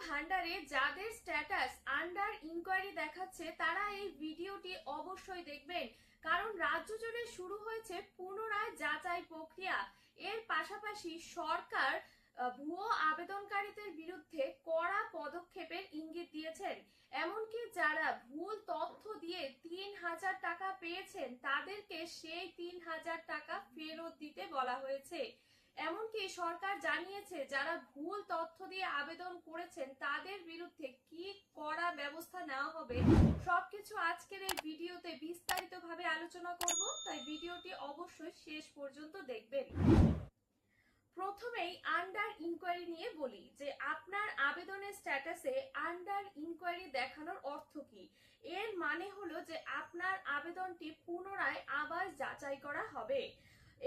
ভান্ডারে যাদের status under inquiry দেখাচ্ছে তারা এই ভিডিওটি অবশ্যই দেখবেন, কারণ রাজ্য জুড়ে শুরু হয়েছে পুনরায় যাচাই প্রক্রিয়া। এর পাশাপাশি সরকার ভুয়ো আবেদনকারীদের বিরুদ্ধে কড়া পদক্ষেপের ইঙ্গিত দিয়েছেন। এমনকি যারা ভুল তথ্য দিয়ে ৩,০০০ টাকা পেয়েছেন তাদেরকে সেই ৩,০০০ টাকা ফেরত দিতে বলা হয়েছে। এমনকি সরকার জানিয়েছে যারা ভুল তথ্য দিয়ে আবেদন করেছেন তাদের বিরুদ্ধে কি কড়া ব্যবস্থা নেওয়া হবে। সবকিছু আজকের এই ভিডিওতে বিস্তারিতভাবে আলোচনা করব, তাই ভিডিওটি অবশ্যই শেষ পর্যন্ত দেখবেন। প্রথমেই আন্ডার ইনকোয়ারি নিয়ে বলি যে আপনার আবেদনের স্ট্যাটাসে আন্ডার ইনকোয়ারি দেখানোর অর্থ কি। এর মানে হলো যে আপনার আবেদনটি পুনরায় আবার যাচাই করা হবে।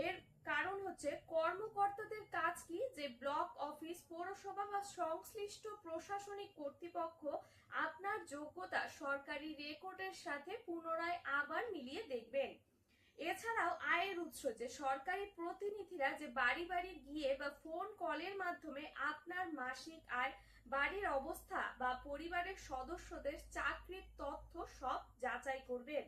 এর কারণ হচ্ছে কর্মকর্তাদের কাজ কি, যে ব্লক অফিস, পৌরসভা বা সংশ্লিষ্ট প্রশাসনিক কর্তৃপক্ষ আপনার যোগ্যতা সরকারি রেকর্ডের সাথে পুনরায় আবার মিলিয়ে দেখবেন। এছাড়াও আয়ের উৎস, যে সরকারি প্রতিনিধিরা যে বাড়ি বাড়ি গিয়ে বা ফোন কলের মাধ্যমে আপনার মাসিক আয়, বাড়ির অবস্থা বা পরিবারের সদস্যদের চাকরির তথ্য সব যাচাই করবেন।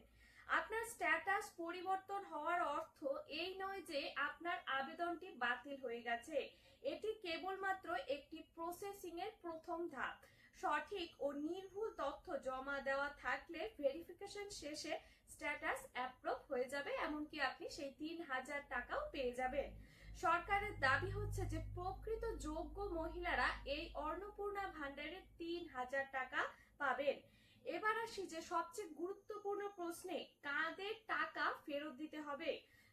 আপনার স্ট্যাটাস পরিবর্তন হওয়ার অর্থ এই নয় যে আপনার আবেদনটি বাতিল হয়ে গেছে। এটি কেবলমাত্র একটি প্রসেসিং এর প্রথম ধাপ। সঠিক ও নির্ভুল তথ্য জমা দেওয়া থাকলে ভেরিফিকেশন শেষে স্ট্যাটাস অ্যাপ্রুভ হয়ে যাবে, এমনকি আপনি সেই ৩,০০০ টাকাও পেয়ে যাবেন। সরকারের দাবি হচ্ছে যে প্রকৃত যোগ্য মহিলারা এই অন্নপূর্ণা ভান্ডারের ৩,০০০ টাকা পাবেন। এবার আসি যে সবচেয়ে গুরুত্বপূর্ণ প্রশ্নে, কাদের টাকা ফেরত দিতে হবে।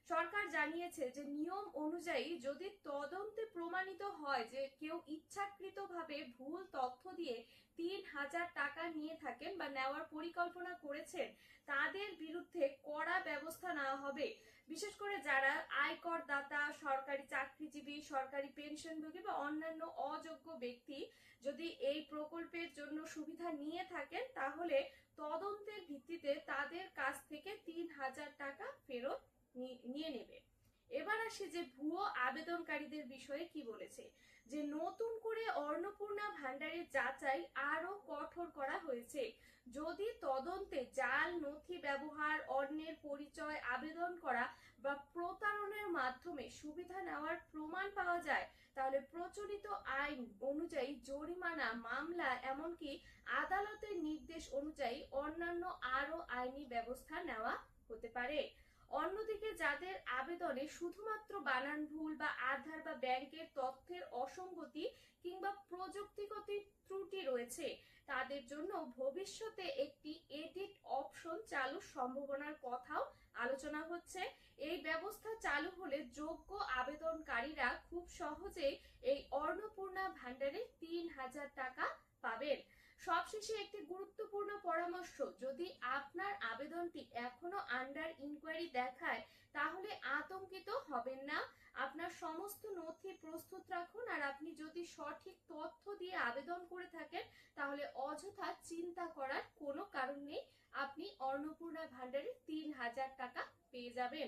সরকার জানিয়েছে যে নিয়ম অনুযায়ী যদি তদন্তে প্রমাণিত হয় যে কেউ ইচ্ছাকৃতভাবে ভুল তথ্য দিয়ে ৩,০০০ টাকা নিয়ে থাকেন বা নেওয়ার পরিকল্পনা করেছেন, তাদের বিরুদ্ধে কড়া ব্যবস্থা নেওয়া হবে। বিশেষ করে যারা আয়কর দাতা, সরকারি চাকরিজীবী, সরকারি পেনশনভোগী বা অন্যান্য অযোগ্য ব্যক্তি যদি এই প্রকল্পের জন্য সুবিধা নিয়ে থাকেন, তাহলে তদন্তের ভিত্তিতে তাদের কাছ থেকে ৩,০০০ টাকা ফেরত নিয়ে নেবে। এবার আসি যে ভুয়ো আবেদনকারীদের বিষয়ে কি বলেছে, যে নতুন করে অন্নপূর্ণা ভান্ডারের যাচাই আরো কঠোর করা হয়েছে। যদি তদন্তে জাল নথি ব্যবহার, অন্যের পরিচয় আবেদন করা বা প্রতারণার মাধ্যমে সুবিধা নেওয়ার প্রমাণ পাওয়া যায়, তাহলে প্রচলিত আইন অনুযায়ী জরিমানা, মামলা, এমনকি আদালতের নির্দেশ অনুযায়ী অন্যান্য আরো আইনি ব্যবস্থা নেওয়া হতে পারে। অন্যদিকে যাদের আবেদনে শুধুমাত্র বানান ভুল বা আধার বা ব্যাংকের তথ্যের অসঙ্গতি কিংবা প্রযুক্তিগত ত্রুটি রয়েছে, তাদের জন্য ভবিষ্যতে একটি এডিট অপশন চালুর সম্ভাবনার কথাও আলোচনা হচ্ছে। এই ব্যবস্থা চালু হলে যোগ্য আবেদনকারীরা খুব সহজেই এই অন্নপূর্ণা ভান্ডারে ৩,০০০ টাকা পাবেন। সবশেষে একটি গুরুত্বপূর্ণ পরামর্শ, যদি আপনার আবেদনটি এখনো আন্ডার ইনকোয়ারি দেখায় তাহলে আতঙ্কিত হবেন না। আপনার সমস্ত নথি প্রস্তুত রাখুন, আর আপনি যদি সঠিক তথ্য দিয়ে আবেদন করে থাকেন তাহলে অযথা চিন্তা করার কোনো কারণ নেই, আপনি অন্নপূর্ণা ভান্ডারে ৩,০০০ টাকা পেয়ে যাবেন।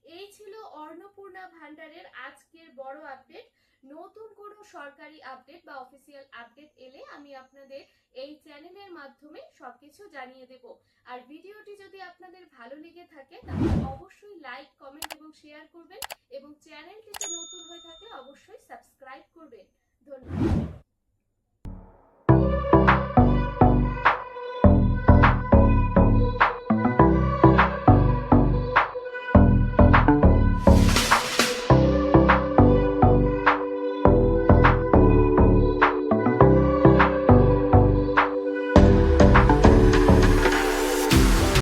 এই ছিল অন্নপূর্ণা ভান্ডারের আজকের বড় আপডেট। নতুন কোনো সরকারি আপডেট বা অফিসিয়াল আপডেট এলে আমি আপনাদের এই চ্যানেলের মাধ্যমে সবকিছু জানিয়ে দেব। আর ভিডিওটি যদি আপনাদের ভালো লেগে থাকে তাহলে অবশ্যই লাইক, কমেন্ট এবং শেয়ার করবেন, এবং চ্যানেলটিতে নতুন হয়ে থাকলে অবশ্যই সাবস্ক্রাইব করবেন। ধন্যবাদ।